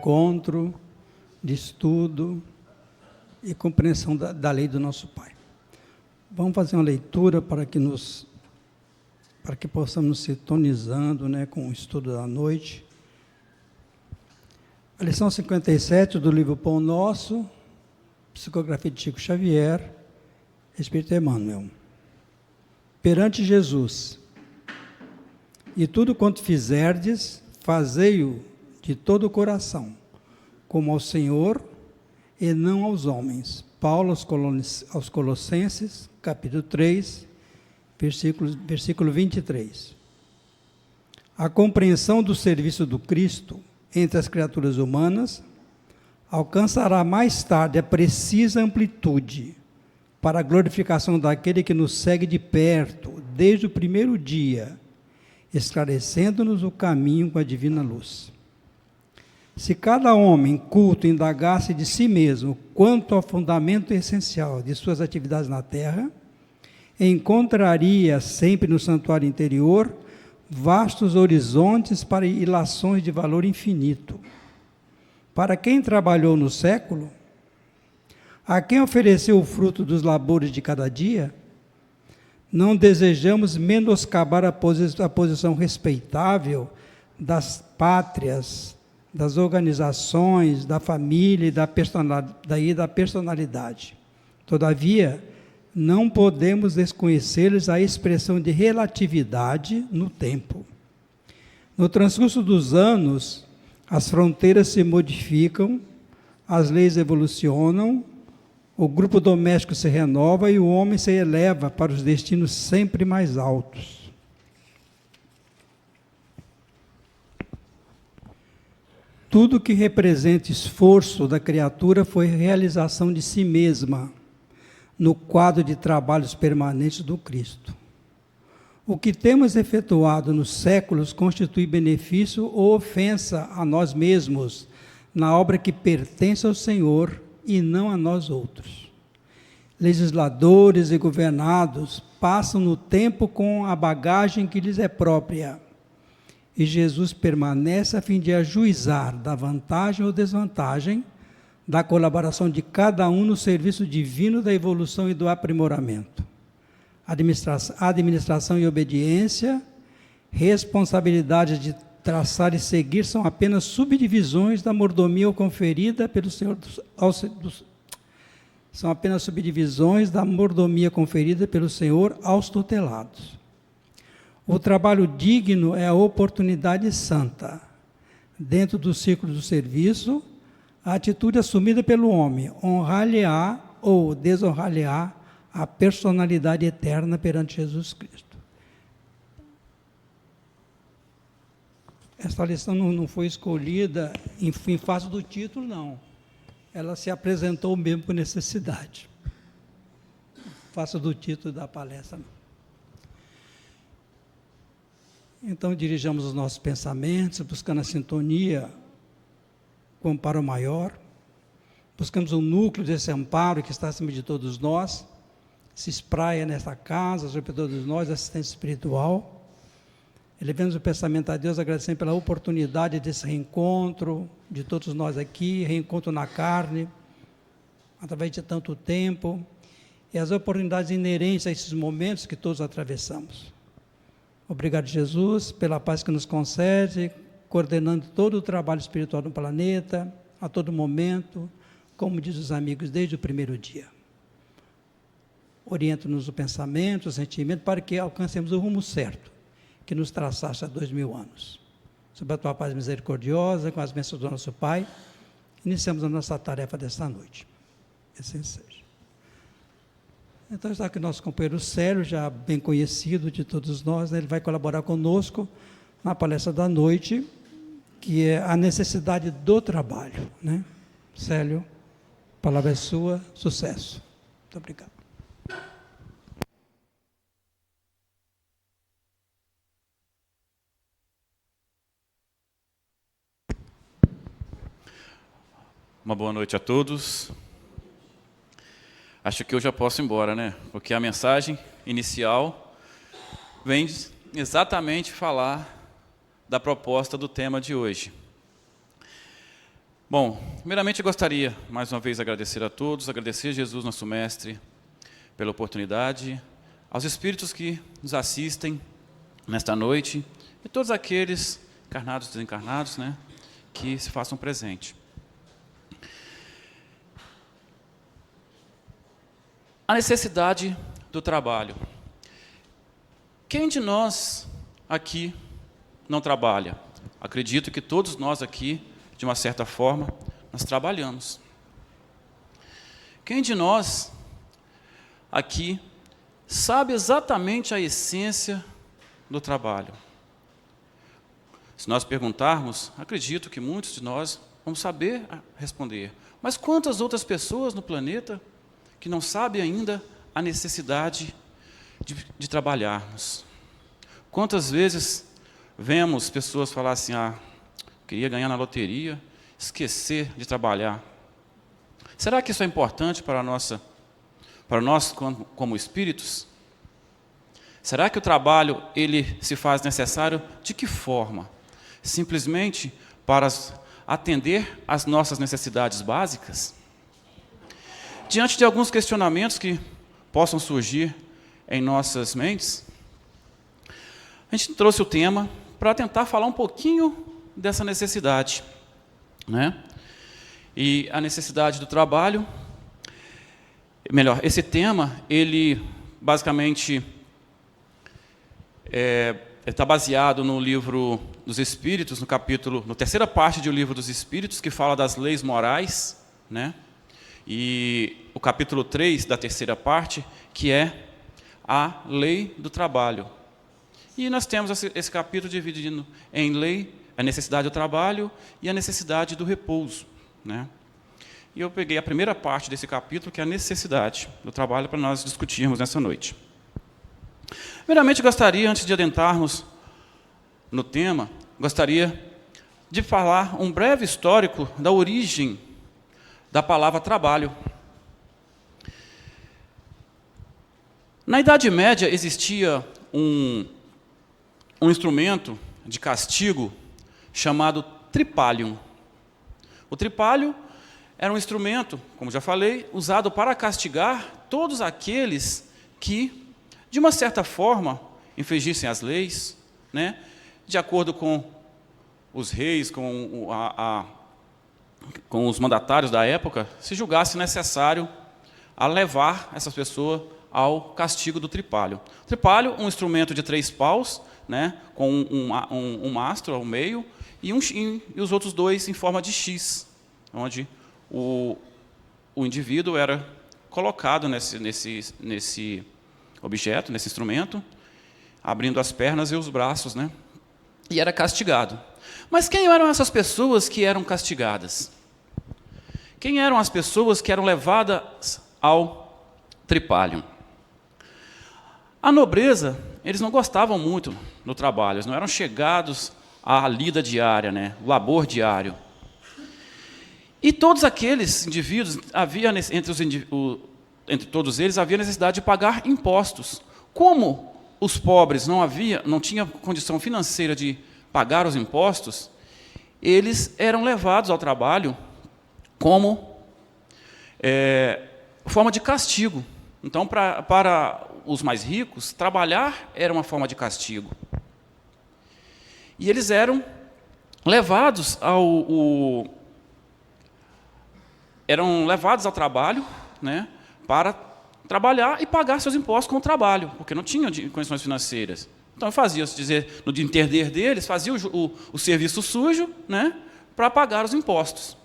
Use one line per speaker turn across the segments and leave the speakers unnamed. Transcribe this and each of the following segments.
encontro, de estudo e compreensão da lei do nosso Pai. Vamos fazer uma leitura para que possamos nos sintonizando, né, com o estudo da noite. A lição 57 do livro Pão Nosso, psicografia de Chico Xavier, Espírito Emmanuel. Perante Jesus, e tudo quanto fizerdes, fazei-o de todo o coração, como ao Senhor e não aos homens. Paulo aos Colossenses, capítulo 3, versículo 23. A compreensão do serviço do Cristo entre as criaturas humanas alcançará mais tarde a precisa amplitude para a glorificação daquele que nos segue de perto, desde o primeiro dia, esclarecendo-nos o caminho com a divina luz. Se cada homem culto indagasse de si mesmo quanto ao fundamento essencial de suas atividades na terra, encontraria sempre no santuário interior vastos horizontes para ilações de valor infinito. Para quem trabalhou no século, a quem ofereceu o fruto dos labores de cada dia, não desejamos menoscabar a posição respeitável das pátrias, das organizações, da família e da personalidade. Todavia, não podemos desconhecer-lhes a expressão de relatividade no tempo. No transcurso dos anos, as fronteiras se modificam, as leis evolucionam, o grupo doméstico se renova e o homem se eleva para os destinos sempre mais altos. Tudo que representa esforço da criatura foi realização de si mesma, no quadro de trabalhos permanentes do Cristo. O que temos efetuado nos séculos constitui benefício ou ofensa a nós mesmos, na obra que pertence ao Senhor e não a nós outros. Legisladores e governados passam no tempo com a bagagem que lhes é própria, e Jesus permanece a fim de ajuizar da vantagem ou desvantagem, da colaboração de cada um no serviço divino da evolução e do aprimoramento. Administração e obediência, responsabilidade de traçar e seguir são apenas subdivisões da mordomia conferida pelo Senhor aos tutelados. O trabalho digno é a oportunidade santa. Dentro do círculo do serviço, a atitude assumida pelo homem honrar-lhe-á ou desonrar-lhe-á a personalidade eterna perante Jesus Cristo. Esta lição não foi escolhida em face do título, não. Ela se apresentou mesmo por necessidade. Face do título da palestra, não. Então, dirijamos os nossos pensamentos, buscando a sintonia com o amparo maior. Buscamos um núcleo desse amparo que está acima de todos nós, se espraia nesta casa, sobre todos nós, assistência espiritual. Elevemos o pensamento a Deus, agradecendo pela oportunidade desse reencontro, de todos nós aqui, reencontro na carne, através de tanto tempo, e as oportunidades inerentes a esses momentos que todos atravessamos. Obrigado, Jesus, pela paz que nos concede, coordenando todo o trabalho espiritual no planeta, a todo momento, como diz os amigos, desde o primeiro dia. Orienta-nos o pensamento, o sentimento, para que alcancemos o rumo certo, que nos traçaste há 2000 anos. Sob a tua paz misericordiosa, com as bênçãos do nosso Pai, iniciamos a nossa tarefa desta noite. Assim seja. Então está aqui o nosso companheiro Célio, já bem conhecido de todos nós, né? Ele vai colaborar conosco na palestra da noite, que é a necessidade do trabalho, né? Célio, a palavra é sua, sucesso. Muito obrigado.
Uma boa noite a todos. Acho que eu já posso ir embora, né? Porque a mensagem inicial vem exatamente falar da proposta do tema de hoje. Bom, primeiramente eu gostaria, mais uma vez, agradecer a todos, agradecer a Jesus, nosso Mestre, pela oportunidade, aos espíritos que nos assistem nesta noite, e todos aqueles, encarnados e desencarnados, né, que se façam presente. A necessidade do trabalho. Quem de nós aqui não trabalha? Acredito que todos nós aqui, de uma certa forma, nós trabalhamos. Quem de nós aqui sabe exatamente a essência do trabalho? Se nós perguntarmos, acredito que muitos de nós vamos saber responder. Mas quantas outras pessoas no planeta que não sabem ainda a necessidade de trabalharmos? Quantas vezes vemos pessoas falar assim, queria ganhar na loteria, esquecer de trabalhar. Será que isso é importante para nós como espíritos? Será que o trabalho ele se faz necessário de que forma? Simplesmente para atender às nossas necessidades básicas? Diante de alguns questionamentos que possam surgir em nossas mentes, a gente trouxe o tema para tentar falar um pouquinho dessa necessidade, né? E a necessidade do trabalho, melhor, esse tema, ele basicamente está baseado no livro dos Espíritos, na terceira parte do livro dos Espíritos, que fala das leis morais, né? E o capítulo 3 da terceira parte, que é a lei do trabalho. E nós temos esse capítulo dividido em lei, a necessidade do trabalho e a necessidade do repouso, né? E eu peguei a primeira parte desse capítulo, que é a necessidade do trabalho, para nós discutirmos nessa noite. Primeiramente, gostaria, antes de adentrarmos no tema, gostaria de falar um breve histórico da origem da palavra trabalho. Na Idade Média existia um instrumento de castigo chamado tripalium. O tripalho era um instrumento, como já falei, usado para castigar todos aqueles que, de uma certa forma, infringissem as leis, né, de acordo com os reis, com os mandatários da época, se julgasse necessário a levar essas pessoas ao castigo do tripalho. O tripalho, um instrumento de 3 paus, né, com um mastro ao meio, e os outros 2 em forma de X, onde o indivíduo era colocado nesse objeto, nesse instrumento, abrindo as pernas e os braços, né, e era castigado. Mas quem eram essas pessoas que eram castigadas? Quem eram as pessoas que eram levadas ao tripalho? A nobreza, eles não gostavam muito do trabalho, eles não eram chegados à lida diária, né, o labor diário. E todos aqueles indivíduos, entre todos eles, havia necessidade de pagar impostos. Como os pobres não tinham condição financeira de pagar os impostos, eles eram levados ao trabalho como forma de castigo. Então, para os mais ricos, trabalhar era uma forma de castigo. E eles eram levados ao trabalho, né, para trabalhar e pagar seus impostos com o trabalho, porque não tinham condições financeiras. Então, no entender deles, faziam o serviço sujo, né, para pagar os impostos.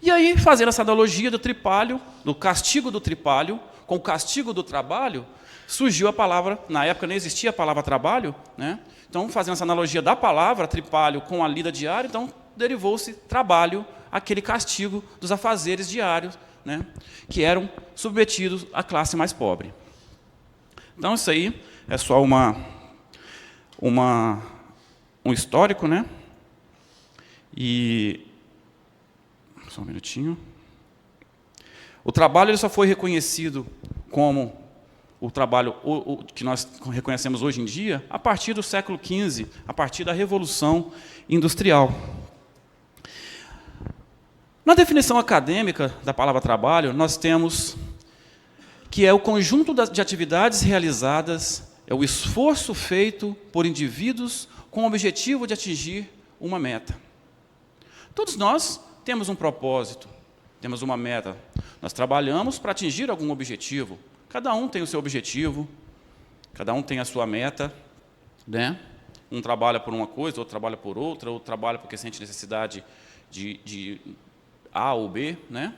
E aí, fazendo essa analogia do tripalho, do castigo do tripalho, com o castigo do trabalho, surgiu a palavra, na época nem existia a palavra trabalho, né? Então, fazendo essa analogia da palavra tripalho com a lida diária, então derivou-se trabalho, aquele castigo dos afazeres diários, né, que eram submetidos à classe mais pobre. Então, isso aí é só um histórico, né? E só um minutinho. O trabalho ele só foi reconhecido como o trabalho que nós reconhecemos hoje em dia a partir do século XV, a partir da Revolução Industrial. Na definição acadêmica da palavra trabalho, nós temos que é o conjunto de atividades realizadas, é o esforço feito por indivíduos com o objetivo de atingir uma meta. Todos nós temos um propósito, temos uma meta. Nós trabalhamos para atingir algum objetivo. Cada um tem o seu objetivo, cada um tem a sua meta, né? Um trabalha por uma coisa, outro trabalha por outra, outro trabalha porque sente necessidade de A ou B, né?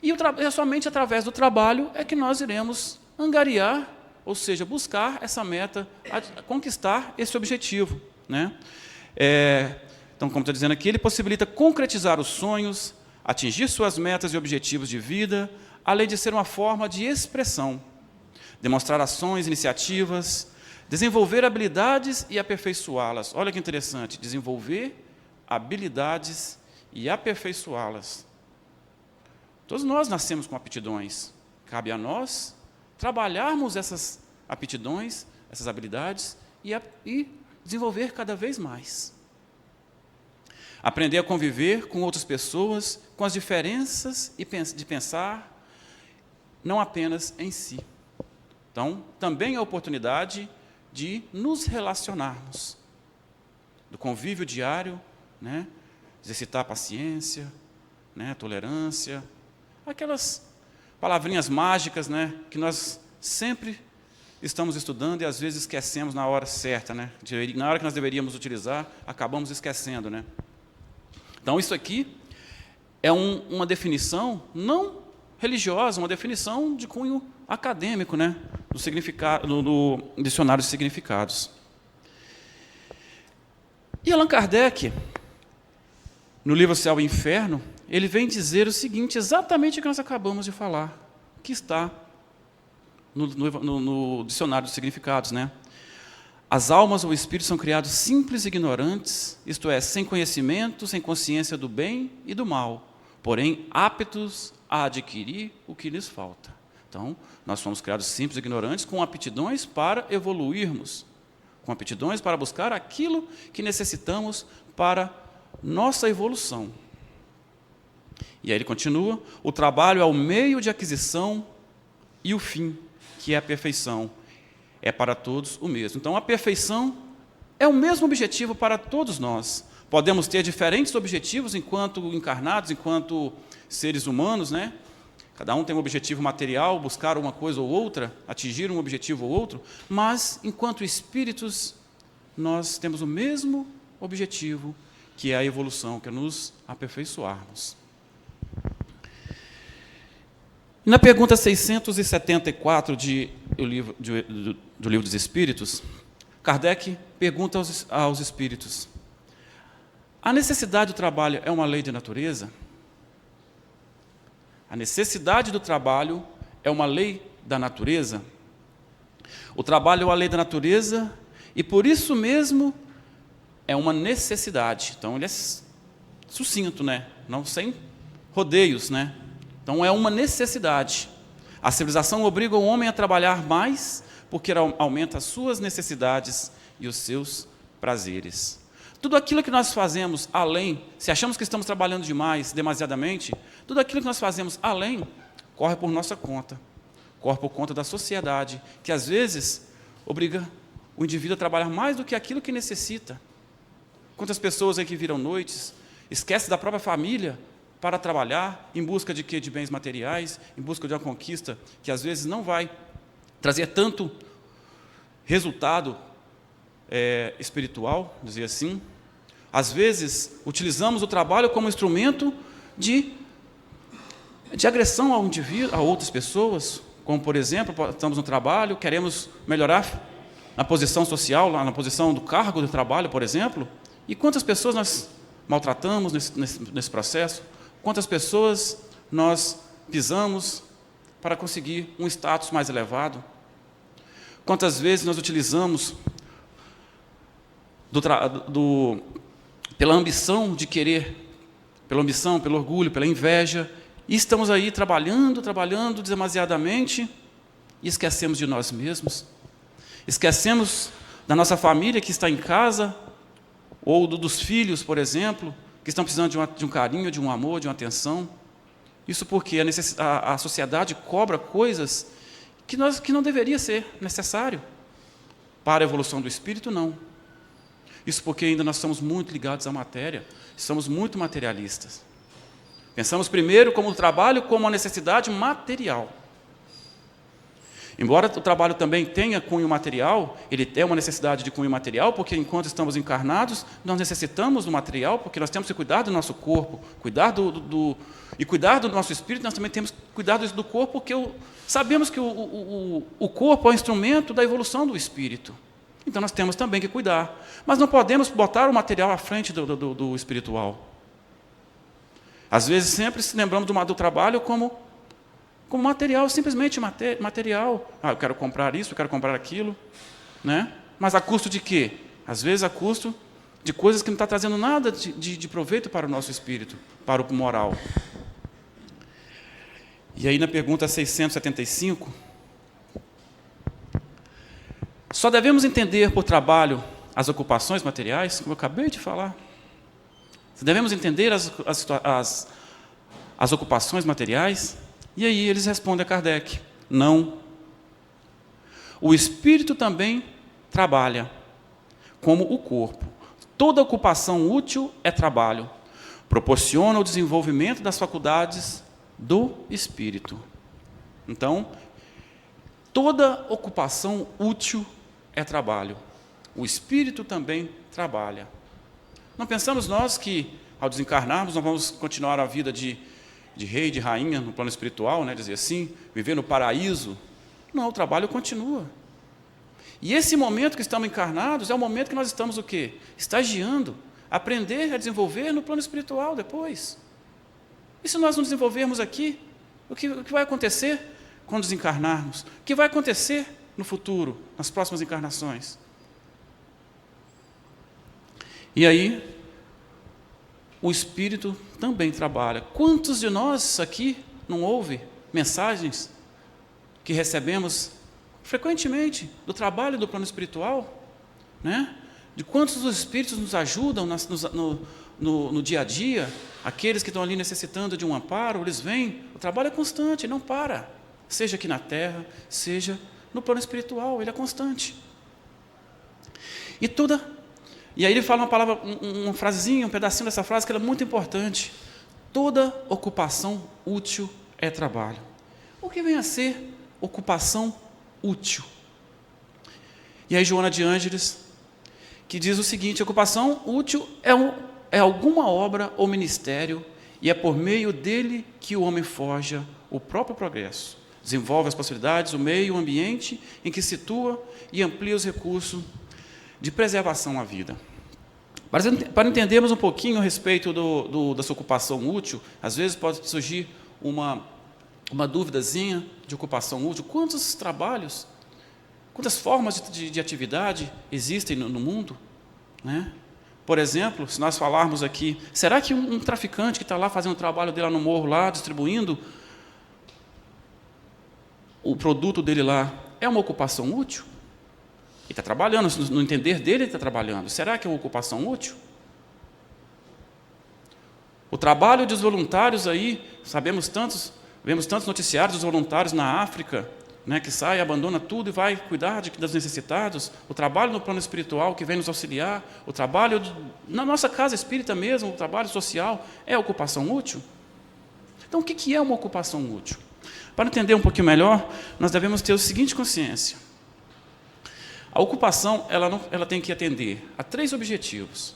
E é somente através do trabalho é que nós iremos angariar, ou seja, buscar essa meta, conquistar esse objetivo, né? Então, como está dizendo aqui, ele possibilita concretizar os sonhos, atingir suas metas e objetivos de vida, além de ser uma forma de expressão, demonstrar ações, iniciativas, desenvolver habilidades e aperfeiçoá-las. Olha que interessante, desenvolver habilidades e aperfeiçoá-las. Todos nós nascemos com aptidões. Cabe a nós trabalharmos essas aptidões, essas habilidades e desenvolver cada vez mais. Aprender a conviver com outras pessoas, com as diferenças de pensar, não apenas em si. Então, também é a oportunidade de nos relacionarmos, do convívio diário, né? Exercitar a paciência, né? A tolerância, aquelas palavrinhas mágicas, né? Que nós sempre estamos estudando e às vezes esquecemos na hora certa, né? Na hora que nós deveríamos utilizar, acabamos esquecendo, né? Então, isso aqui é uma definição não religiosa, uma definição de cunho acadêmico, né? Do significado, do dicionário de significados. E Allan Kardec, no livro Céu e Inferno, ele vem dizer o seguinte, exatamente o que nós acabamos de falar, que está no dicionário de significados, né? As almas ou espíritos são criados simples e ignorantes, isto é, sem conhecimento, sem consciência do bem e do mal, porém aptos a adquirir o que lhes falta. Então, nós somos criados simples e ignorantes com aptidões para evoluirmos, com aptidões para buscar aquilo que necessitamos para nossa evolução. E aí ele continua, o trabalho é o meio de aquisição e o fim, que é a perfeição. É para todos o mesmo. Então, a perfeição é o mesmo objetivo para todos nós. Podemos ter diferentes objetivos enquanto encarnados, enquanto seres humanos, né? Cada um tem um objetivo material, buscar uma coisa ou outra, atingir um objetivo ou outro, mas, enquanto espíritos, nós temos o mesmo objetivo, que é a evolução, que é nos aperfeiçoarmos. Na pergunta 674 do Livro dos Espíritos, Kardec pergunta aos espíritos, a necessidade do trabalho é uma lei de natureza? A necessidade do trabalho é uma lei da natureza? O trabalho é uma lei da natureza e, por isso mesmo, é uma necessidade. Então, ele é sucinto, né? Não sem rodeios, né? Então, é uma necessidade. A civilização obriga o homem a trabalhar mais porque aumenta as suas necessidades e os seus prazeres. Tudo aquilo que nós fazemos além, se achamos que estamos trabalhando demais, demasiadamente, tudo aquilo que nós fazemos além, corre por nossa conta, corre por conta da sociedade, que às vezes obriga o indivíduo a trabalhar mais do que aquilo que necessita. Quantas pessoas aí que viram noites, esquecem da própria família para trabalhar, em busca de quê? De bens materiais, em busca de uma conquista que às vezes não vai trazer tanto resultado espiritual, dizer assim. Às vezes, utilizamos o trabalho como instrumento de agressão ao indivíduo, a outras pessoas, como, por exemplo, estamos no trabalho, queremos melhorar na posição social, na posição do cargo do trabalho, por exemplo, e quantas pessoas nós maltratamos nesse processo? Quantas pessoas nós pisamos para conseguir um status mais elevado? Quantas vezes nós utilizamos pela ambição de querer, pela ambição, pelo orgulho, pela inveja, e estamos aí trabalhando demasiadamente e esquecemos de nós mesmos, esquecemos da nossa família que está em casa, ou dos filhos, por exemplo, que estão precisando de um carinho, de um amor, de uma atenção. Isso porque a sociedade cobra coisas que não deveria ser necessário. Para a evolução do espírito, não. Isso porque ainda nós estamos muito ligados à matéria, estamos muito materialistas. Pensamos primeiro como o trabalho como uma necessidade material. Embora o trabalho também tenha cunho material, ele é uma necessidade de cunho material, porque enquanto estamos encarnados, nós necessitamos do material, porque nós temos que cuidar do nosso corpo, cuidar do nosso espírito, nós também temos que cuidar do corpo, porque sabemos que o corpo é um instrumento da evolução do espírito. Então nós temos também que cuidar. Mas não podemos botar o material à frente do espiritual. Às vezes sempre se lembramos do trabalho como material, simplesmente material. Eu quero comprar isso, eu quero comprar aquilo. Né? Mas a custo de quê? Às vezes a custo de coisas que não está trazendo nada de proveito para o nosso espírito, para o moral. E aí na pergunta 675, só devemos entender por trabalho as ocupações materiais, como eu acabei de falar. Devemos entender as ocupações materiais. E aí eles respondem a Kardec: não. O espírito também trabalha, como o corpo. Toda ocupação útil é trabalho. Proporciona o desenvolvimento das faculdades do espírito. Então, toda ocupação útil é trabalho. O espírito também trabalha. Não pensamos nós que, ao desencarnarmos, nós vamos continuar a vida de rei, de rainha, no plano espiritual, né, dizer assim, viver no paraíso? Não, o trabalho continua. E esse momento que estamos encarnados é o momento que nós estamos o quê? Estagiando, aprender a desenvolver no plano espiritual depois. E se nós não desenvolvermos aqui, o que vai acontecer quando desencarnarmos? O que vai acontecer no futuro, nas próximas encarnações? E aí, o espírito também trabalha. Quantos de nós aqui não ouve mensagens que recebemos frequentemente do trabalho do plano espiritual? Né? De quantos os espíritos nos ajudam no dia a dia? Aqueles que estão ali necessitando de um amparo, eles vêm. O trabalho é constante, não para. Seja aqui na Terra, seja no plano espiritual, ele é constante. E aí ele fala uma palavra, uma frasezinha, um pedacinho dessa frase que é muito importante. Toda ocupação útil é trabalho. O que vem a ser ocupação útil? E aí Joana de Ângeles, que diz o seguinte: ocupação útil é alguma obra ou ministério, e é por meio dele que o homem forja o próprio progresso, desenvolve as possibilidades, o meio, o ambiente em que se situa e amplia os recursos de preservação à vida. Para entendermos um pouquinho a respeito dessa ocupação útil, às vezes pode surgir uma duvidazinha de ocupação útil. Quantos trabalhos, quantas formas de atividade existem no mundo? Né? Por exemplo, se nós falarmos aqui, será que um traficante que está lá fazendo o trabalho dele lá no morro, lá, distribuindo o produto dele lá, é uma ocupação útil? Ele está trabalhando, no entender dele ele está trabalhando. Será que é uma ocupação útil? O trabalho dos voluntários aí, vemos tantos noticiários dos voluntários na África, né, que sai, abandona tudo e vai cuidar dos necessitados. O trabalho no plano espiritual que vem nos auxiliar, o trabalho na nossa casa espírita mesmo, o trabalho social, é ocupação útil? Então, o que é uma ocupação útil? Para entender um pouquinho melhor, nós devemos ter a seguinte consciência. A ocupação ela tem que atender a 3 objetivos: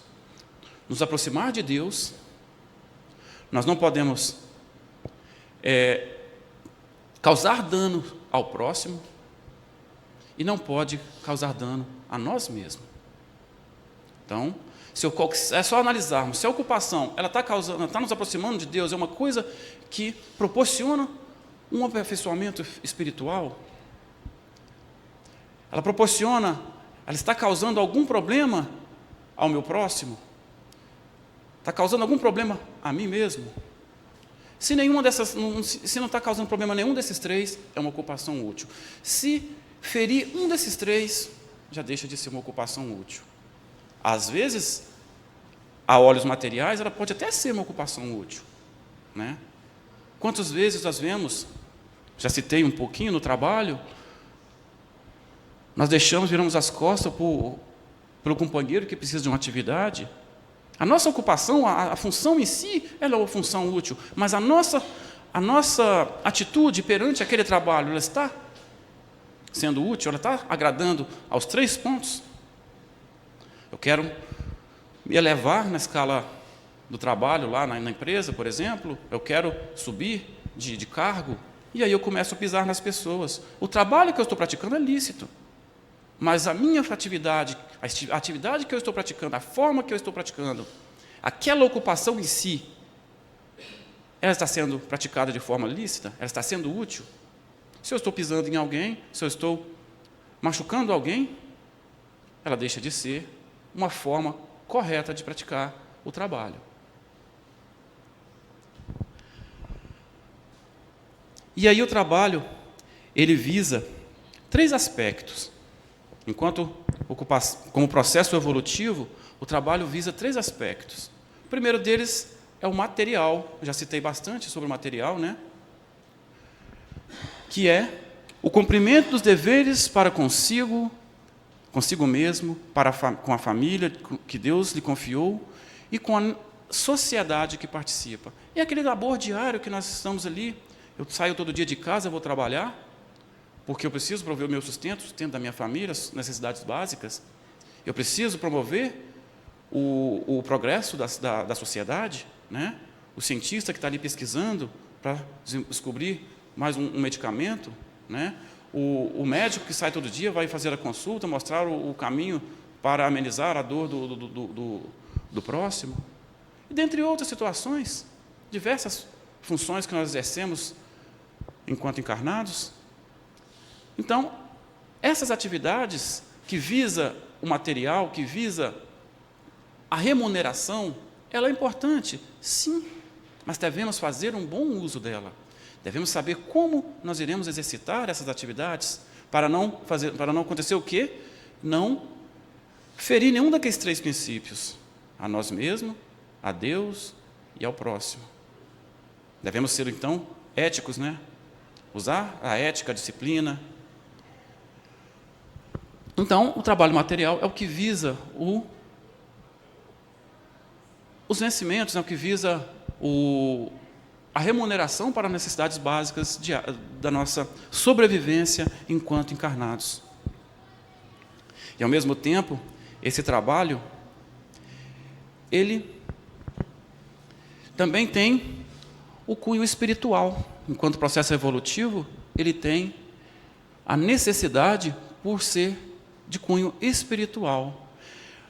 nos aproximar de Deus. Nós não podemos causar dano ao próximo e não pode causar dano a nós mesmos. Então, é só analisarmos se a ocupação está nos aproximando de Deus, é uma coisa que proporciona um aperfeiçoamento espiritual. Ela está causando algum problema ao meu próximo? Está causando algum problema a mim mesmo? Se não está causando problema nenhum desses 3, é uma ocupação útil. Se ferir um desses 3, já deixa de ser uma ocupação útil. Às vezes, a olhos materiais, ela pode até ser uma ocupação útil, né? Quantas vezes nós vemos, já citei um pouquinho no trabalho, nós viramos as costas pelo companheiro que precisa de uma atividade. A nossa ocupação, a função em si, ela é uma função útil, mas a nossa atitude perante aquele trabalho, ela está sendo útil, ela está agradando aos 3 pontos? Eu quero me elevar na escala do trabalho lá na empresa, por exemplo, eu quero subir de cargo, e aí eu começo a pisar nas pessoas. O trabalho que eu estou praticando é lícito, mas a minha atividade, a atividade que eu estou praticando, a forma que eu estou praticando, aquela ocupação em si, ela está sendo praticada de forma lícita? Ela está sendo útil? Se eu estou pisando em alguém, se eu estou machucando alguém, ela deixa de ser uma forma correta de praticar o trabalho. E aí o trabalho, ele visa 3 aspectos. Como processo evolutivo, o trabalho visa 3 aspectos. O primeiro deles é o material. Eu já citei bastante sobre o material, né? Que é o cumprimento dos deveres para consigo mesmo, com a família que Deus lhe confiou e com a sociedade que participa. É aquele labor diário que nós estamos ali. Eu saio todo dia de casa, vou trabalhar, porque eu preciso prover o meu sustento, o sustento da minha família, as necessidades básicas. Eu preciso promover o progresso da sociedade, né? O cientista que está ali pesquisando para descobrir mais um medicamento, né? O médico que sai todo dia vai fazer a consulta, mostrar o caminho para amenizar a dor do próximo. E dentre outras situações, diversas funções que nós exercemos enquanto encarnados. Então, essas atividades que visa o material, que visa a remuneração, ela é importante, sim, mas devemos fazer um bom uso dela. Devemos saber como nós iremos exercitar essas atividades para não acontecer o quê? Não ferir nenhum daqueles 3 princípios, a nós mesmos, a Deus e ao próximo. Devemos ser, então, éticos, né? Usar a ética, a disciplina. Então, o trabalho material é o que visa os vencimentos, é o que visa a remuneração para as necessidades básicas da nossa sobrevivência enquanto encarnados. E, ao mesmo tempo, esse trabalho, ele também tem o cunho espiritual. Enquanto processo evolutivo, ele tem a necessidade por ser de cunho espiritual.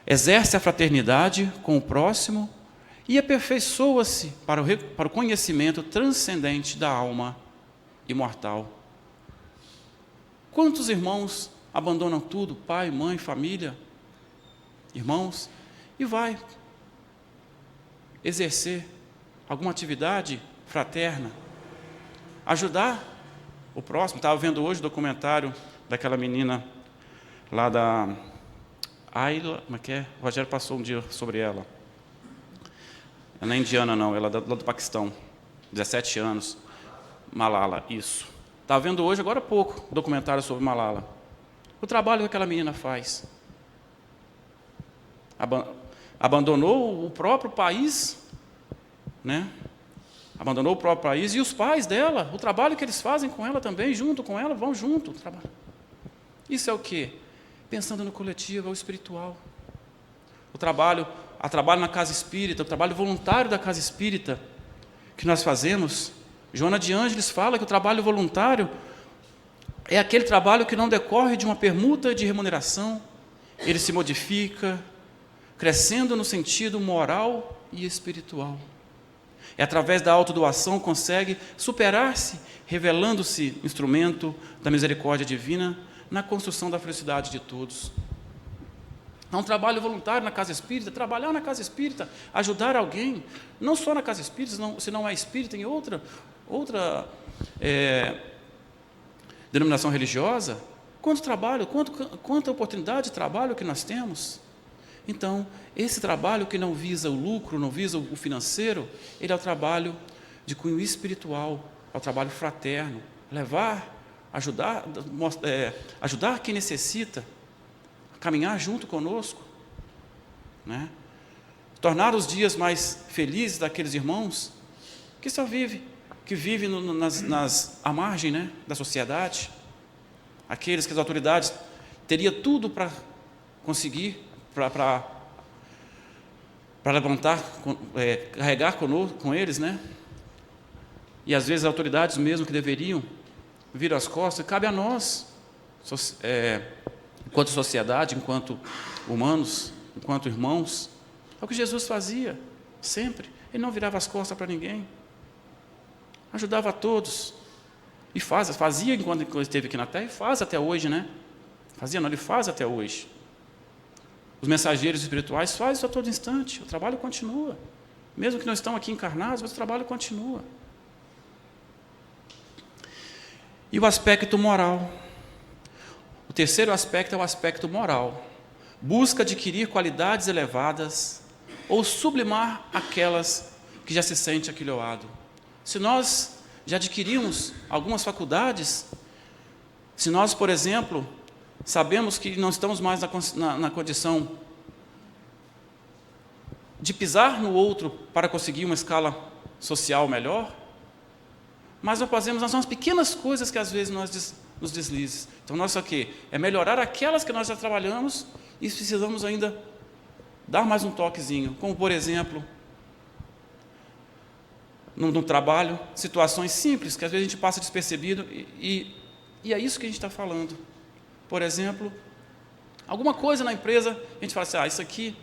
Exerce a fraternidade com o próximo e aperfeiçoa-se para o conhecimento transcendente da alma imortal. Quantos irmãos abandonam tudo, pai, mãe, família, irmãos, e vai exercer alguma atividade fraterna, ajudar o próximo. Estava vendo hoje o documentário daquela menina lá da Ayla, como é que é? O Rogério passou um dia sobre ela. Ela não é indiana, não, ela é do Paquistão, 17 anos, Malala, isso. Estava vendo hoje, agora há pouco, um documentário sobre Malala. O trabalho que aquela menina faz. Abandonou o próprio país, né? Abandonou o próprio país e os pais dela, o trabalho que eles fazem com ela também, junto com ela, vão junto. Isso é o quê? Pensando no coletivo, é o espiritual. O trabalho na casa espírita, o trabalho voluntário da casa espírita que nós fazemos. Joana de Ângeles fala que o trabalho voluntário é aquele trabalho que não decorre de uma permuta de remuneração, ele se modifica, crescendo no sentido moral e espiritual. É através da autodoação consegue superar-se, revelando-se instrumento da misericórdia divina na construção da felicidade de todos. É um trabalho voluntário na casa espírita, trabalhar na casa espírita, ajudar alguém, não só na casa espírita, se não é espírita, em outra denominação religiosa. Quanto trabalho, quanta oportunidade de trabalho que nós temos. Então, esse trabalho que não visa o lucro, não visa o financeiro, ele é o trabalho de cunho espiritual, é o trabalho fraterno, levar, ajudar quem necessita, caminhar junto conosco, né? Tornar os dias mais felizes daqueles irmãos que só vivem à margem, né, da sociedade, aqueles que as autoridades teriam tudo para conseguir, para levantar, carregar com eles, né? E às vezes as autoridades mesmo que deveriam vir às costas, cabe a nós, enquanto sociedade, enquanto humanos, enquanto irmãos. É o que Jesus fazia, sempre. Ele não virava as costas para ninguém. Ajudava a todos. E fazia enquanto ele esteve aqui na terra, e faz até hoje, né? Fazia não, ele faz até hoje. Os mensageiros espirituais fazem isso a todo instante. O trabalho continua. Mesmo que não estão aqui encarnados, mas o trabalho continua. E o aspecto moral. O terceiro aspecto é o aspecto moral. Busca adquirir qualidades elevadas ou sublimar aquelas que já se sente aquilhoado. Se nós já adquirimos algumas faculdades, se nós, por exemplo, sabemos que não estamos mais na condição de pisar no outro para conseguir uma escala social melhor, mas nós fazemos as pequenas coisas que às vezes nos deslizes. Então, nosso aqui é melhorar aquelas que nós já trabalhamos e precisamos ainda dar mais um toquezinho, como por exemplo, no trabalho, situações simples que às vezes a gente passa despercebido e é isso que a gente está falando. Por exemplo, alguma coisa na empresa, a gente fala assim, isso aqui,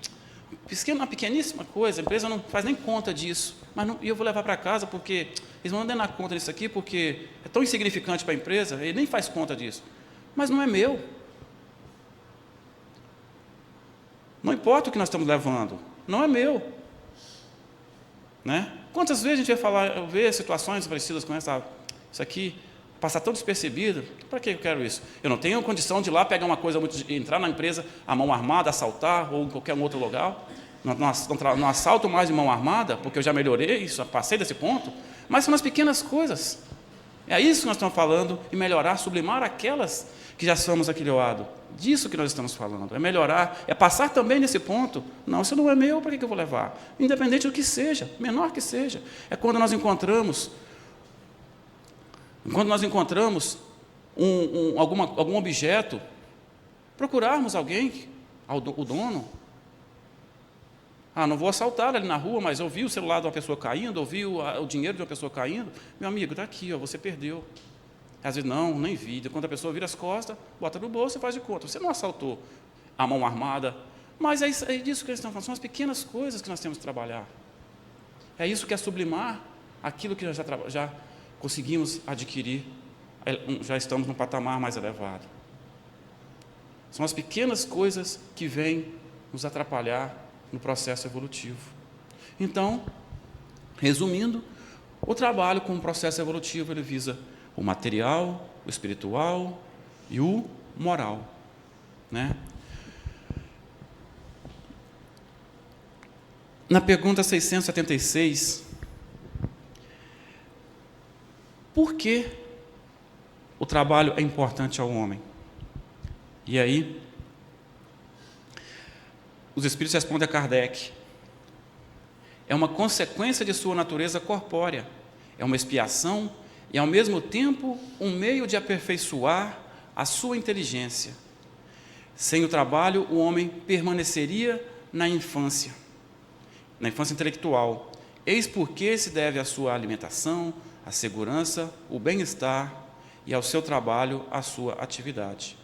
uma pequeníssima coisa, a empresa não faz nem conta disso, mas eu vou levar para casa porque eles não dão na conta disso aqui porque é tão insignificante para a empresa, ele nem faz conta disso. Mas não é meu. Não importa o que nós estamos levando, não é meu. Né? Quantas vezes a gente vai ver situações parecidas com essa, isso aqui, passar tão despercebido? Para que eu quero isso? Eu não tenho condição de ir lá pegar uma coisa, entrar na empresa, a mão armada, assaltar, ou em qualquer outro lugar. Não assalto mais de mão armada, porque eu já melhorei isso, passei desse ponto, mas são as pequenas coisas. É isso que nós estamos falando, e melhorar, sublimar aquelas que já somos aquilhoados. Disso que nós estamos falando, é melhorar, é passar também nesse ponto. Não, isso não é meu, para que eu vou levar? Independente do que seja, menor que seja. É quando nós encontramos algum objeto, procurarmos alguém, o dono. Não vou assaltar ali na rua, mas eu vi o celular de uma pessoa caindo, eu vi o dinheiro de uma pessoa caindo. Meu amigo, está aqui, você perdeu. Às vezes, não, nem vi. Quando a pessoa vira as costas, bota no bolso e faz de conta. Você não assaltou a mão armada. Mas é disso que eles estão falando. São as pequenas coisas que nós temos que trabalhar. É isso que é sublimar aquilo que nós já conseguimos adquirir. Já estamos num patamar mais elevado. São as pequenas coisas que vêm nos atrapalhar no processo evolutivo. Então, resumindo, o trabalho com o processo evolutivo, ele visa o material, o espiritual e o moral, né? Na pergunta 676, por que o trabalho é importante ao homem? E aí, os Espíritos respondem a Kardec: é uma consequência de sua natureza corpórea, é uma expiação e, ao mesmo tempo, um meio de aperfeiçoar a sua inteligência. Sem o trabalho, o homem permaneceria na infância intelectual. Eis porque se deve à sua alimentação, à segurança, o bem-estar e ao seu trabalho, à sua atividade.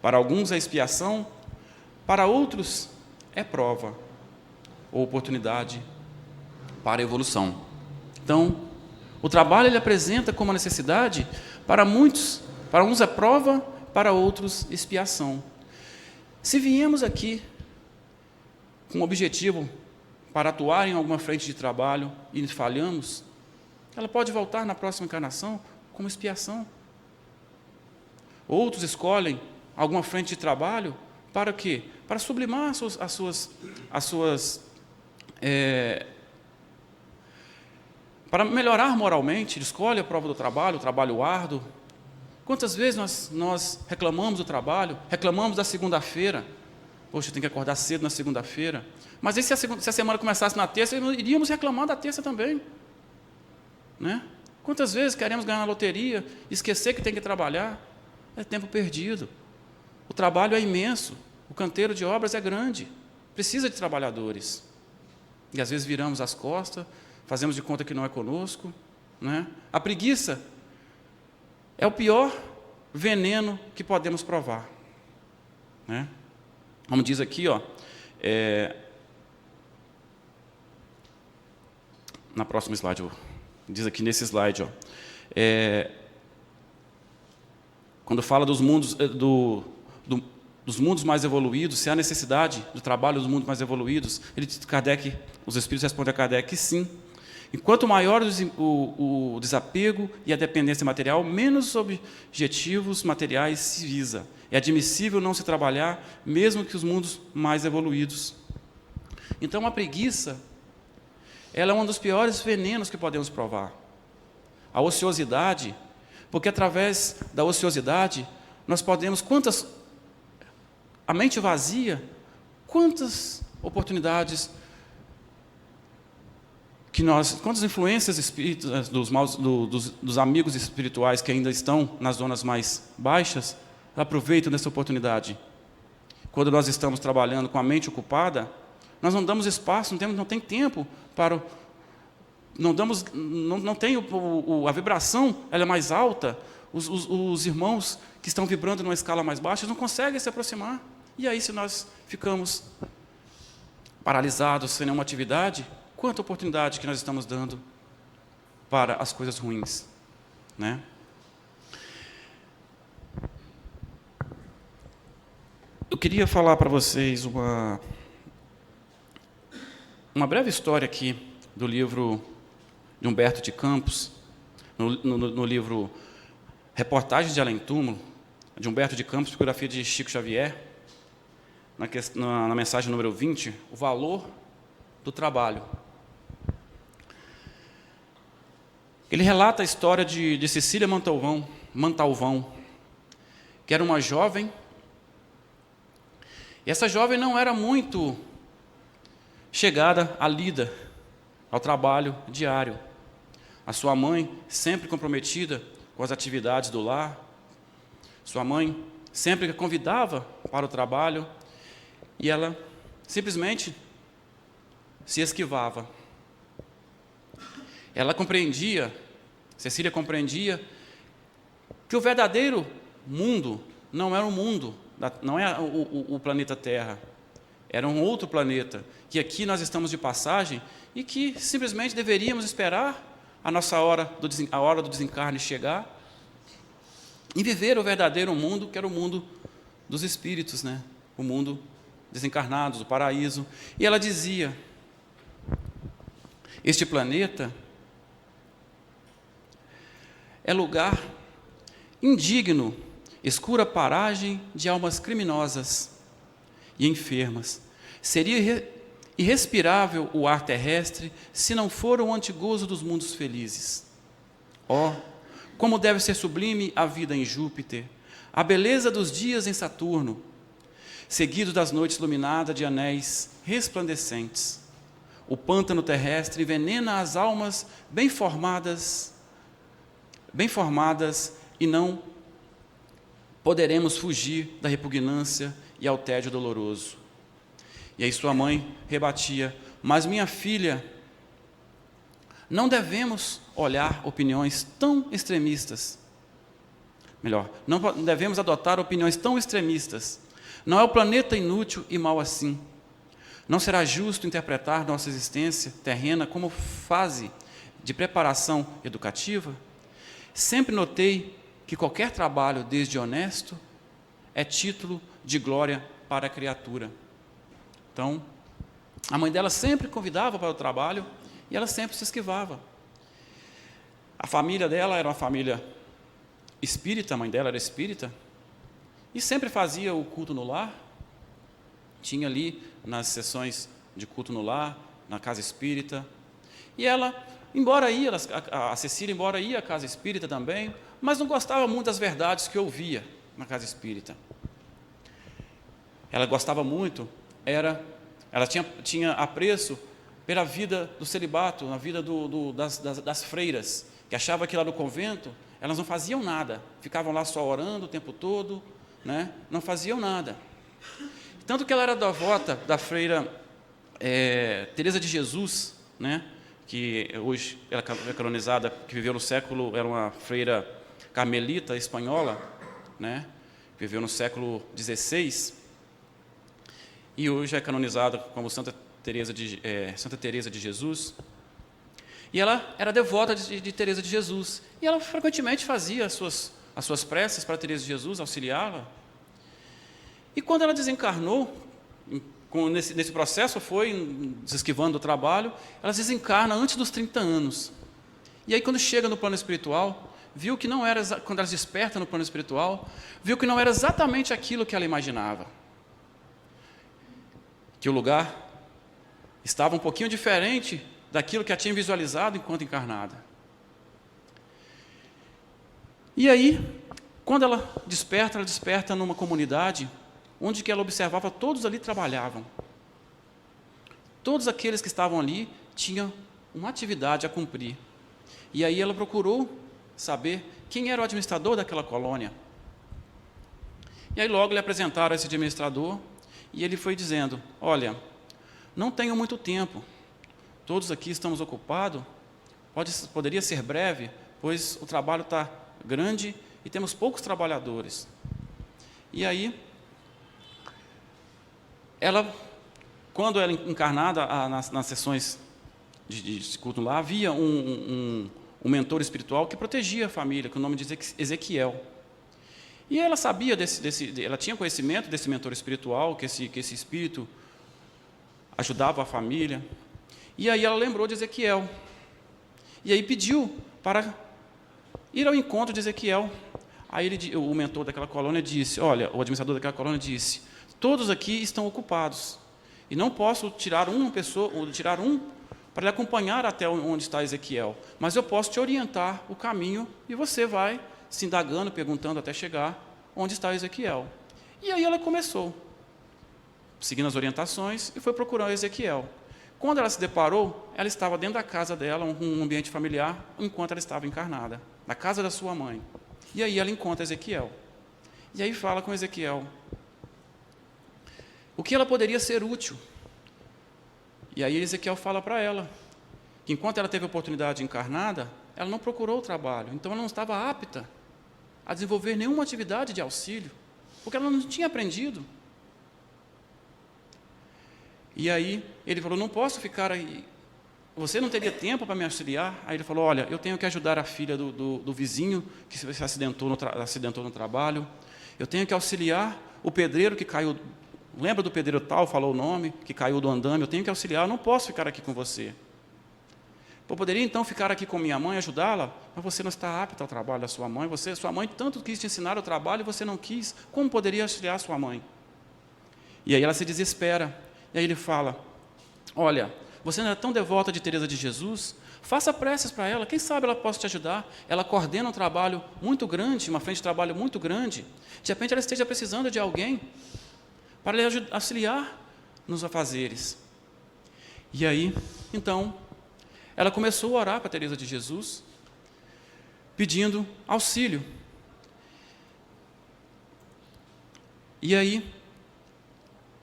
Para alguns é expiação, para outros é prova ou oportunidade para a evolução. Então, o trabalho ele apresenta como uma necessidade para muitos, para uns é prova, para outros expiação. Se viemos aqui com um objetivo para atuar em alguma frente de trabalho e falhamos, ela pode voltar na próxima encarnação como expiação. Outros escolhem alguma frente de trabalho para o quê? Para sublimar para melhorar moralmente. Ele escolhe a prova do trabalho, o trabalho árduo. Quantas vezes nós reclamamos do trabalho, reclamamos da segunda-feira? Poxa, eu tenho que acordar cedo na segunda-feira. Mas aí se a semana começasse na terça, iríamos reclamar da terça também. Né? Quantas vezes queremos ganhar na loteria, esquecer que tem que trabalhar? É tempo perdido. O trabalho é imenso, o canteiro de obras é grande, precisa de trabalhadores. E às vezes viramos as costas, fazemos de conta que não é conosco. Né? A preguiça é o pior veneno que podemos provar. Né? Como diz aqui, ó, na próxima slide, diz aqui nesse slide, ó, quando fala dos mundos, dos mundos mais evoluídos, se há necessidade do trabalho dos mundos mais evoluídos, os Espíritos respondem a Kardec que sim. Enquanto maior o desapego e a dependência material, menos objetivos materiais se visa. É admissível não se trabalhar, mesmo que os mundos mais evoluídos. Então, a preguiça, ela é um dos piores venenos que podemos provar. A ociosidade, porque através da ociosidade, nós podemos, a mente vazia, quantas oportunidades quantas influências espíritas dos amigos espirituais que ainda estão nas zonas mais baixas, aproveitam dessa oportunidade. Quando nós estamos trabalhando com a mente ocupada, nós não damos espaço, não tem tempo para a vibração, ela é mais alta, os irmãos que estão vibrando numa escala mais baixa não conseguem se aproximar. E aí, se nós ficamos paralisados, sem nenhuma atividade, quanta oportunidade que nós estamos dando para as coisas ruins, né? Eu queria falar para vocês uma breve história aqui do livro de Humberto de Campos, no livro Reportagens de Além Túmulo, de Humberto de Campos, biografia de Chico Xavier, na mensagem número 20, o valor do trabalho. Ele relata a história de Cecília Montalvão, que era uma jovem, e essa jovem não era muito chegada à lida, ao trabalho diário. A sua mãe, sempre comprometida com as atividades do lar, sua mãe sempre a convidava para o trabalho, e ela simplesmente se esquivava. Cecília compreendia que o verdadeiro mundo não era o mundo, não é o planeta Terra, era um outro planeta, que aqui nós estamos de passagem e que simplesmente deveríamos esperar a hora do desencarne chegar e viver o verdadeiro mundo, que era o mundo dos espíritos, né? O mundo desencarnados, o paraíso. E ela dizia: este planeta é lugar indigno, escura paragem de almas criminosas e enfermas. Seria irrespirável o ar terrestre se não for o antigozo dos mundos felizes. Oh, como deve ser sublime a vida em Júpiter, a beleza dos dias em Saturno, seguido das noites iluminadas de anéis resplandecentes. O pântano terrestre envenena as almas bem formadas, e não poderemos fugir da repugnância e ao tédio doloroso. E aí sua mãe rebatia: mas minha filha, não devemos olhar opiniões tão extremistas. Não devemos adotar opiniões tão extremistas. Não é o planeta inútil e mau assim. Não será justo interpretar nossa existência terrena como fase de preparação educativa? Sempre notei que qualquer trabalho, desde honesto, é título de glória para a criatura. Então, a mãe dela sempre convidava para o trabalho e ela sempre se esquivava. A família dela era uma família espírita, a mãe dela era espírita, e sempre fazia o culto no lar, tinha ali nas sessões de culto no lar, na casa espírita. E ela, embora ia, a Cecília, embora ia à casa espírita também, mas não gostava muito das verdades que ouvia na casa espírita. Ela gostava muito, ela tinha apreço pela vida do celibato, na vida das freiras, que achava que lá no convento elas não faziam nada, ficavam lá só orando o tempo todo, né? Não faziam nada. Tanto que ela era devota da freira Teresa de Jesus, né? Que hoje ela é canonizada, que viveu no século, era uma freira carmelita espanhola, né? Viveu no século XVI, e hoje é canonizada como Santa Teresa de Jesus. E ela era devota de Teresa de Jesus. E ela frequentemente fazia as suas preces para Teresa de Jesus, auxiliá-la. E quando ela desencarnou, nesse processo foi se esquivando do trabalho, ela desencarna antes dos 30 anos. E aí, quando chega no plano espiritual, viu que não era, quando ela desperta no plano espiritual, viu que não era exatamente aquilo que ela imaginava. Que o lugar estava um pouquinho diferente daquilo que ela tinha visualizado enquanto encarnada. E aí, quando ela desperta numa comunidade onde que ela observava todos ali trabalhavam. Todos aqueles que estavam ali tinham uma atividade a cumprir. E aí ela procurou saber quem era o administrador daquela colônia. E aí logo lhe apresentaram esse administrador, e ele foi dizendo: olha, não tenho muito tempo, todos aqui estamos ocupados, poderia ser breve, pois o trabalho está grande e temos poucos trabalhadores. E aí, quando ela encarnada nas sessões de culto lá, havia um mentor espiritual que protegia a família, com o nome de Ezequiel. E ela sabia ela tinha conhecimento desse mentor espiritual, que esse espírito ajudava a família. E aí ela lembrou de Ezequiel. E aí pediu para ir ao encontro de Ezequiel. Aí o mentor daquela colônia disse, olha, o administrador daquela colônia disse: todos aqui estão ocupados, e não posso tirar um para lhe acompanhar até onde está Ezequiel, mas eu posso te orientar o caminho, e você vai se indagando, perguntando até chegar onde está Ezequiel. E aí ela começou, seguindo as orientações, e foi procurar Ezequiel. Quando ela se deparou, ela estava dentro da casa dela, um ambiente familiar, enquanto ela estava encarnada, na casa da sua mãe. E aí ela encontra Ezequiel. E aí fala com Ezequiel o que ela poderia ser útil. E aí Ezequiel fala para ela que enquanto ela teve a oportunidade encarnada, ela não procurou o trabalho, então ela não estava apta a desenvolver nenhuma atividade de auxílio, porque ela não tinha aprendido. E aí ele falou: não posso ficar aí, você não teria tempo para me auxiliar? Aí ele falou: olha, eu tenho que ajudar a filha do vizinho que se acidentou no trabalho, eu tenho que auxiliar o pedreiro que caiu. Lembra do pedreiro tal, falou o nome, que caiu do andame, eu tenho que auxiliar, eu não posso ficar aqui com você. Eu poderia então ficar aqui com minha mãe, ajudá-la, mas você não está apta ao trabalho da sua mãe, sua mãe tanto quis te ensinar o trabalho e você não quis, como poderia auxiliar sua mãe? E aí ela se desespera, e aí ele fala: olha, você não é tão devota de Teresa de Jesus, faça preces para ela, quem sabe ela possa te ajudar. Ela coordena um trabalho muito grande, uma frente de trabalho muito grande, de repente ela esteja precisando de alguém para lhe auxiliar nos afazeres. E aí, então, ela começou a orar para Teresa de Jesus, pedindo auxílio. E aí,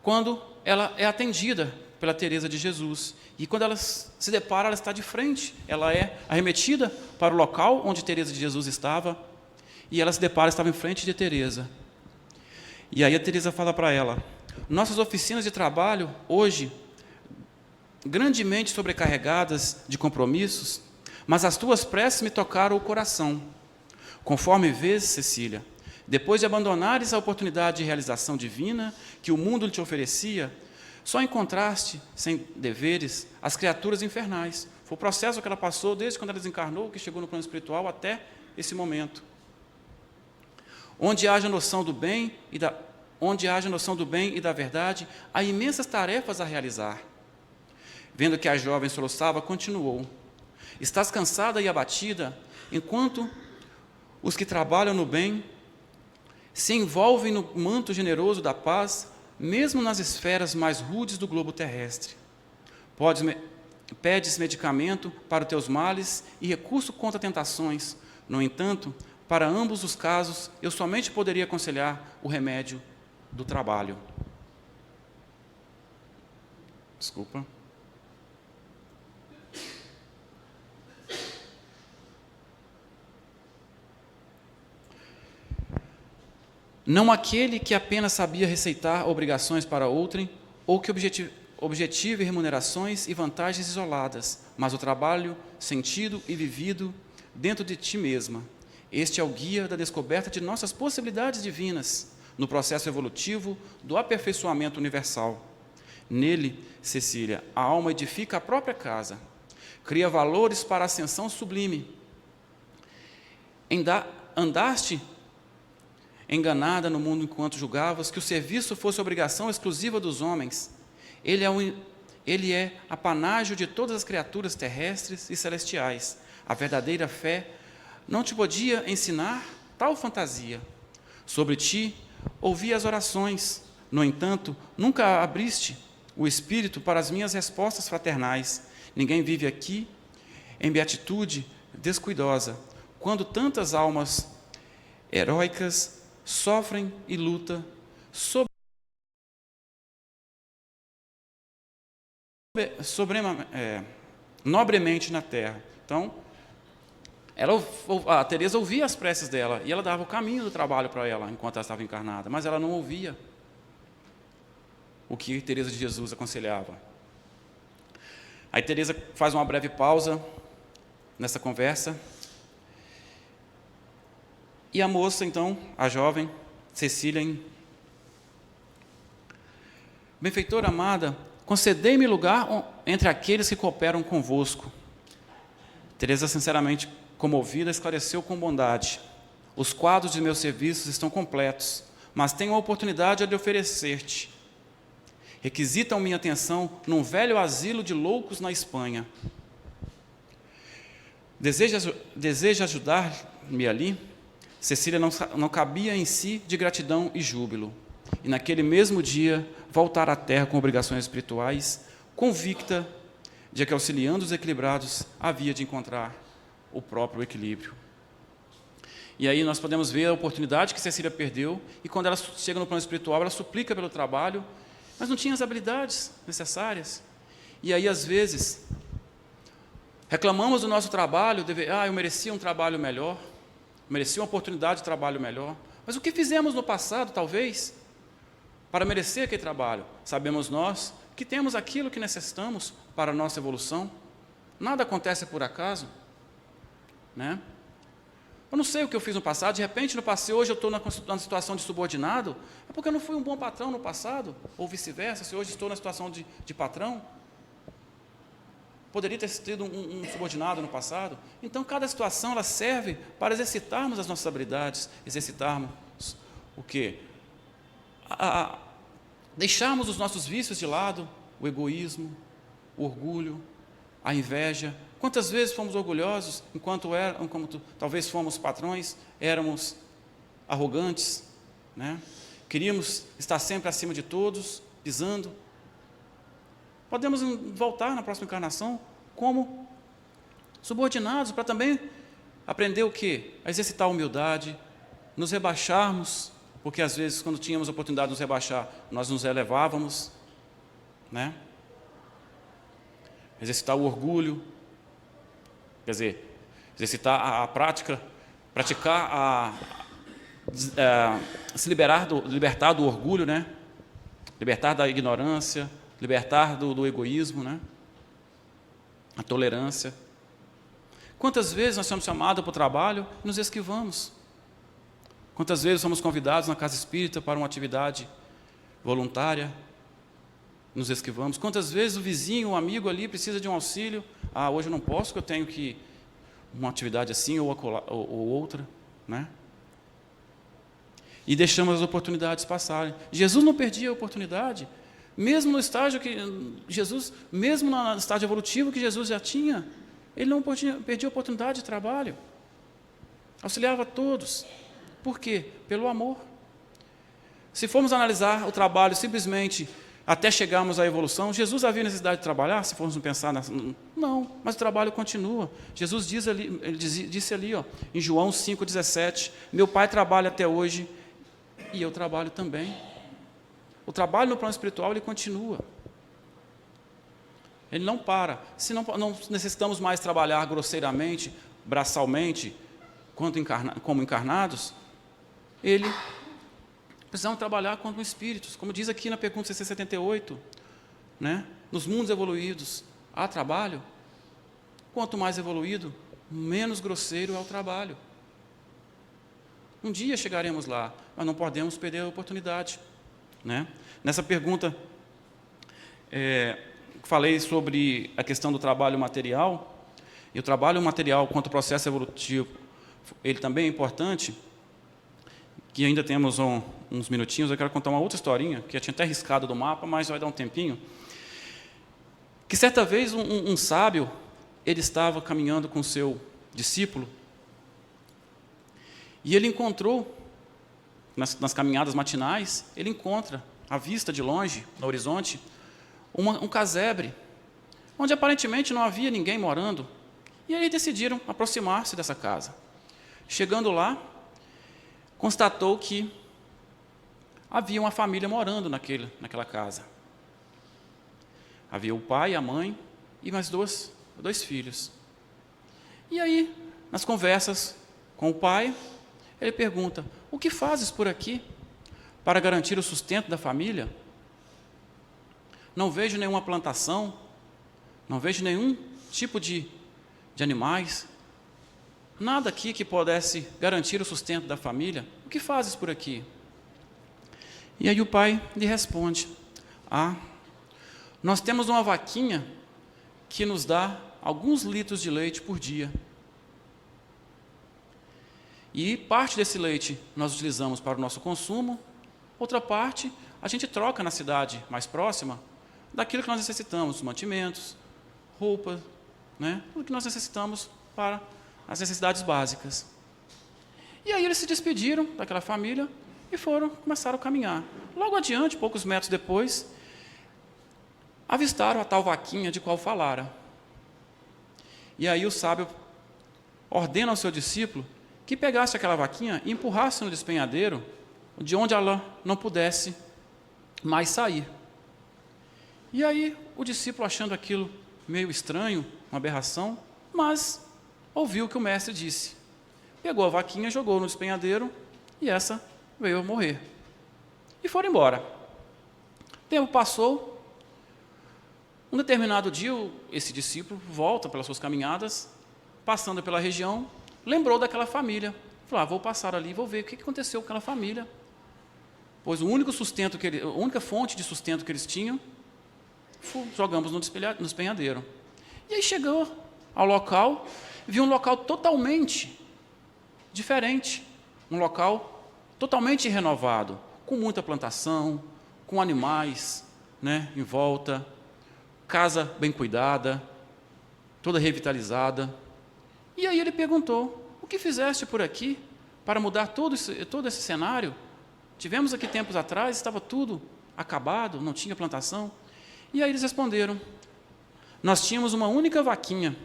quando ela é atendida pela Teresa de Jesus, e quando ela se depara, ela está de frente, ela é arremetida para o local onde Teresa de Jesus estava, e ela se depara, estava em frente de Teresa. E aí a Teresa fala para ela: nossas oficinas de trabalho, hoje, grandemente sobrecarregadas de compromissos, mas as tuas preces me tocaram o coração. Conforme vês, Cecília, depois de abandonares a oportunidade de realização divina que o mundo te oferecia, só encontraste, sem deveres, as criaturas infernais. Foi o processo que ela passou desde quando ela desencarnou, que chegou no plano espiritual, até esse momento. Onde haja noção do bem onde haja noção do bem e da verdade, há imensas tarefas a realizar. Vendo que a jovem soluçava, continuou: estás cansada e abatida, enquanto os que trabalham no bem se envolvem no manto generoso da paz, mesmo nas esferas mais rudes do globo terrestre. Pedes medicamento para os teus males e recurso contra tentações. No entanto, para ambos os casos, eu somente poderia aconselhar o remédio do trabalho. Desculpa. Não aquele que apenas sabia receitar obrigações para outrem, ou que objetive remunerações e vantagens isoladas, mas o trabalho sentido e vivido dentro de ti mesma. Este é o guia da descoberta de nossas possibilidades divinas, no processo evolutivo do aperfeiçoamento universal. Nele, Cecília, a alma edifica a própria casa, cria valores para a ascensão sublime. Andaste enganada no mundo enquanto julgavas que o serviço fosse obrigação exclusiva dos homens. Ele é apanágio de todas as criaturas terrestres e celestiais. A verdadeira fé não te podia ensinar tal fantasia. Sobre ti ouvi as orações, no entanto, nunca abriste o espírito para as minhas respostas fraternais. Ninguém vive aqui em beatitude descuidosa, quando tantas almas heróicas sofrem e lutam nobremente na terra. Então, a Teresa ouvia as preces dela e ela dava o caminho do trabalho para ela enquanto ela estava encarnada, mas ela não ouvia o que Teresa de Jesus aconselhava. Aí Teresa faz uma breve pausa nessa conversa e a moça, então, a jovem Cecília, benfeitora amada, concedei-me lugar entre aqueles que cooperam convosco. Teresa, sinceramente comovida, esclareceu com bondade: os quadros de meus serviços estão completos, mas tenho a oportunidade de oferecer-te. Requisitam minha atenção num velho asilo de loucos na Espanha. Deseja ajudar-me ali? Cecília não cabia em si de gratidão e júbilo. E naquele mesmo dia, voltar à terra com obrigações espirituais, convicta de que, auxiliando os equilibrados, havia de encontrar o próprio equilíbrio. E aí nós podemos ver a oportunidade que Cecília perdeu, e quando ela chega no plano espiritual, ela suplica pelo trabalho, mas não tinha as habilidades necessárias. E aí, às vezes, reclamamos do nosso trabalho, eu merecia um trabalho melhor, merecia uma oportunidade de trabalho melhor. Mas o que fizemos no passado, talvez, para merecer aquele trabalho? Sabemos nós que temos aquilo que necessitamos para a nossa evolução. Nada acontece por acaso, né? Eu não sei o que eu fiz no passado, de repente, hoje eu estou na situação de subordinado, é porque eu não fui um bom patrão no passado, ou vice-versa. Se hoje estou na situação de patrão, poderia ter sido um subordinado no passado. Então, cada situação ela serve para exercitarmos as nossas habilidades, exercitarmos o quê? Deixarmos os nossos vícios de lado, o egoísmo, o orgulho, a inveja. Quantas vezes fomos orgulhosos, talvez fomos patrões, éramos arrogantes, né? Queríamos estar sempre acima de todos, pisando. Podemos voltar na próxima encarnação como subordinados, para também aprender o quê? A exercitar a humildade, nos rebaixarmos, porque às vezes, quando tínhamos a oportunidade de nos rebaixar, nós nos elevávamos, né? Exercitar o orgulho, quer dizer, exercitar a prática, se libertar do orgulho, né? Libertar da ignorância, libertar do egoísmo, né? A tolerância. Quantas vezes nós somos chamados para o trabalho e nos esquivamos? Quantas vezes somos convidados na casa espírita para uma atividade voluntária, nos esquivamos? Quantas vezes o vizinho, o amigo ali precisa de um auxílio? Hoje eu não posso, porque eu tenho que uma atividade assim ou outra, né? e deixamos as oportunidades passarem. Jesus não perdia a oportunidade, mesmo no estágio mesmo no estágio evolutivo que Jesus já tinha, ele não perdia a oportunidade de trabalho. Auxiliava a todos. Por quê? Pelo amor. Se formos analisar o trabalho simplesmente até chegarmos à evolução, Jesus havia necessidade de trabalhar, se formos pensar não, mas o trabalho continua. Jesus disse ali, em João 5,17, meu Pai trabalha até hoje e eu trabalho também. O trabalho no plano espiritual, ele continua. Ele não para. Se não necessitamos mais trabalhar grosseiramente, braçalmente, como encarnados, precisamos trabalhar como espíritos, como diz aqui na pergunta 678, né? Nos mundos evoluídos há trabalho. Quanto mais evoluído, menos grosseiro é o trabalho. Um dia chegaremos lá, mas não podemos perder a oportunidade, né? Nessa pergunta, falei sobre a questão do trabalho material, e o trabalho material quanto ao processo evolutivo, ele também é importante, que ainda temos uns minutinhos. Eu quero contar uma outra historinha, que eu tinha até riscado do mapa, mas vai dar um tempinho, que certa vez um sábio, ele estava caminhando com seu discípulo, e ele encontrou, nas caminhadas matinais, ele encontra, à vista de longe, no horizonte, um casebre, onde aparentemente não havia ninguém morando, e aí decidiram aproximar-se dessa casa. Chegando lá, constatou que havia uma família morando naquela casa. Havia o pai, a mãe e mais dois filhos. E aí, nas conversas com o pai, ele pergunta, o que fazes por aqui para garantir o sustento da família? Não vejo nenhuma plantação, não vejo nenhum tipo de animais, nada aqui que pudesse garantir o sustento da família. O que fazes por aqui? E aí o pai lhe responde, nós temos uma vaquinha que nos dá alguns litros de leite por dia. E parte desse leite nós utilizamos para o nosso consumo, outra parte a gente troca na cidade mais próxima daquilo que nós necessitamos, mantimentos, roupas, né? Tudo que nós necessitamos para as necessidades básicas. E aí eles se despediram daquela família e começaram a caminhar. Logo adiante, poucos metros depois, avistaram a tal vaquinha de qual falara. E aí o sábio ordena ao seu discípulo que pegasse aquela vaquinha e empurrasse no despenhadeiro, de onde ela não pudesse mais sair. E aí o discípulo, achando aquilo meio estranho, uma aberração, mas ouviu o que o mestre disse. Pegou a vaquinha, jogou no despenhadeiro e essa veio a morrer. E foram embora. O tempo passou. Um determinado dia, esse discípulo volta pelas suas caminhadas, passando pela região, lembrou daquela família. Falou, vou passar ali, vou ver o que aconteceu com aquela família. Pois a única fonte de sustento que eles tinham, jogamos no despenhadeiro. E aí chegou ao local, viu um local totalmente diferente, um local totalmente renovado, com muita plantação, com animais, né, em volta, casa bem cuidada, toda revitalizada. E aí ele perguntou, o que fizeste por aqui para mudar todo esse cenário? Tivemos aqui tempos atrás, estava tudo acabado, não tinha plantação. E aí eles responderam, nós tínhamos uma única vaquinha,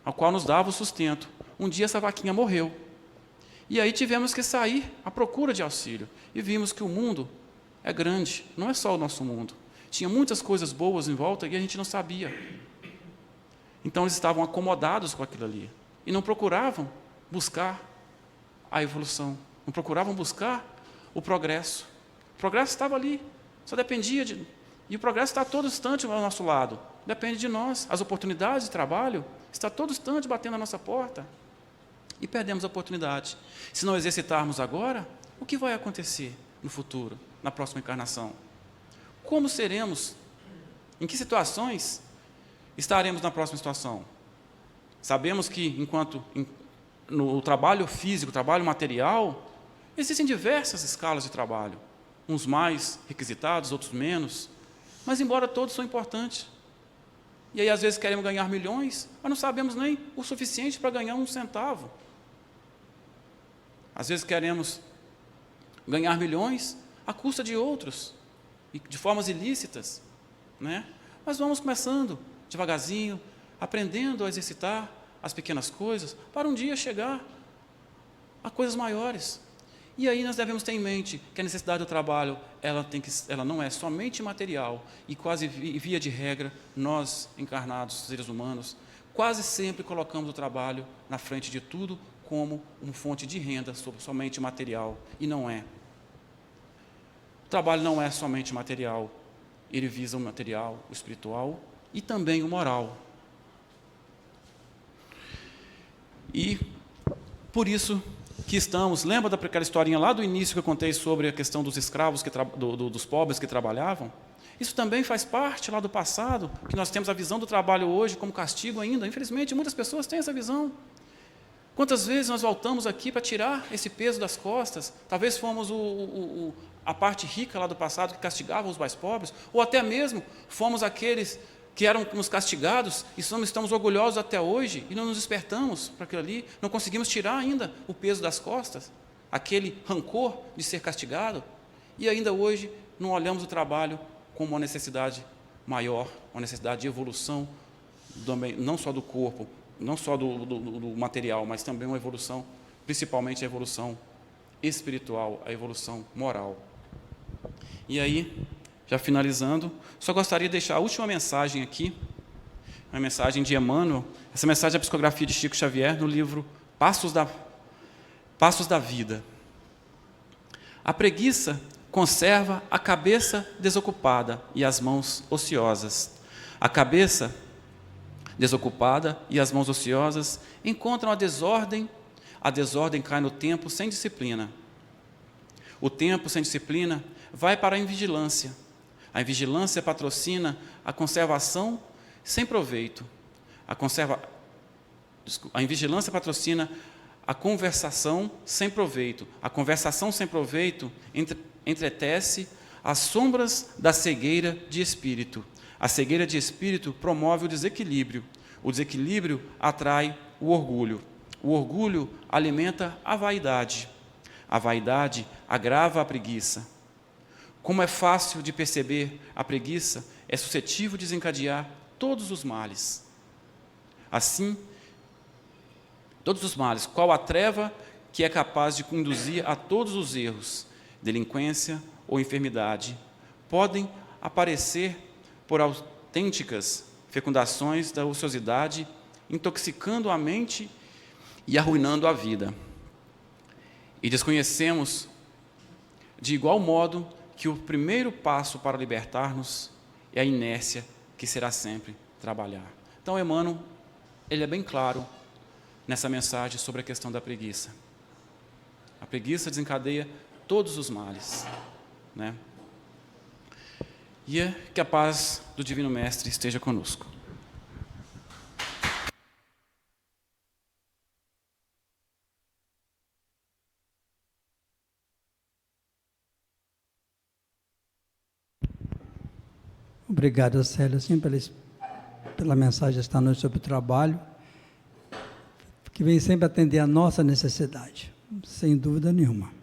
a qual nos dava o sustento. Um dia essa vaquinha morreu. E aí tivemos que sair à procura de auxílio. E vimos que o mundo é grande, não é só o nosso mundo. Tinha muitas coisas boas em volta e a gente não sabia. Então eles estavam acomodados com aquilo ali. E não procuravam buscar a evolução. Não procuravam buscar o progresso. O progresso estava ali. Só dependia de... E o progresso está a todo instante ao nosso lado. Depende de nós. As oportunidades de trabalho estão a todo instante batendo na nossa porta. E perdemos a oportunidade. Se não exercitarmos agora, o que vai acontecer no futuro, na próxima encarnação? Como seremos? Em que situações estaremos na próxima situação? Sabemos que, enquanto no trabalho físico, trabalho material, Existem diversas escalas de trabalho, uns mais requisitados, outros menos, mas embora todos são importantes. E aí às vezes queremos ganhar milhões, mas não sabemos nem o suficiente para ganhar 1 centavo. Às vezes queremos ganhar milhões à custa de outros, e de formas ilícitas, né? Mas vamos começando devagarzinho, aprendendo a exercitar as pequenas coisas, para um dia chegar a coisas maiores. E aí nós devemos ter em mente que a necessidade do trabalho, ela não é somente material, e quase via de regra, nós, encarnados, seres humanos, quase sempre colocamos o trabalho na frente de tudo como uma fonte de renda somente material, e não é. O trabalho não é somente material, ele visa o material, o espiritual e também o moral. E por isso que estamos, lembra daquela historinha lá do início que eu contei sobre a questão dos escravos, dos pobres que trabalhavam? Isso também faz parte lá do passado, que nós temos a visão do trabalho hoje como castigo ainda. Infelizmente, muitas pessoas têm essa visão. Quantas vezes nós voltamos aqui para tirar esse peso das costas? Talvez fomos a parte rica lá do passado que castigava os mais pobres, ou até mesmo fomos aqueles que eram nos castigados e estamos orgulhosos até hoje e não nos despertamos para aquilo ali, não conseguimos tirar ainda o peso das costas, aquele rancor de ser castigado, e ainda hoje não olhamos o trabalho como uma necessidade maior, uma necessidade de evolução, não só do corpo, não só do material, mas também uma evolução, principalmente a evolução espiritual, a evolução moral. E aí, já finalizando, só gostaria de deixar a última mensagem aqui, uma mensagem de Emmanuel, essa mensagem é a psicografia de Chico Xavier, no livro Passos da Vida. A preguiça conserva a cabeça desocupada e as mãos ociosas. A cabeça desocupada e as mãos ociosas encontram a desordem cai no tempo sem disciplina. O tempo sem disciplina vai para a invigilância. A invigilância patrocina a conservação sem proveito. A invigilância patrocina a conversação sem proveito. A conversação sem proveito entretece as sombras da cegueira de espírito. A cegueira de espírito promove o desequilíbrio. O desequilíbrio atrai o orgulho. O orgulho alimenta a vaidade. A vaidade agrava a preguiça. Como é fácil de perceber, a preguiça é suscetível de desencadear todos os males. Assim, todos os males, qual a treva que é capaz de conduzir a todos os erros, delinquência ou enfermidade, podem aparecer por autênticas fecundações da ociosidade, intoxicando a mente e arruinando a vida. E desconhecemos, de igual modo, que o primeiro passo para libertar-nos é a inércia, que será sempre trabalhar. Então, Emmanuel, ele é bem claro nessa mensagem sobre a questão da preguiça. A preguiça desencadeia todos os males, né? E que a paz do Divino Mestre esteja conosco.
Obrigado, Célia, sim, pela mensagem esta noite sobre o trabalho, que vem sempre atender a nossa necessidade, sem dúvida nenhuma.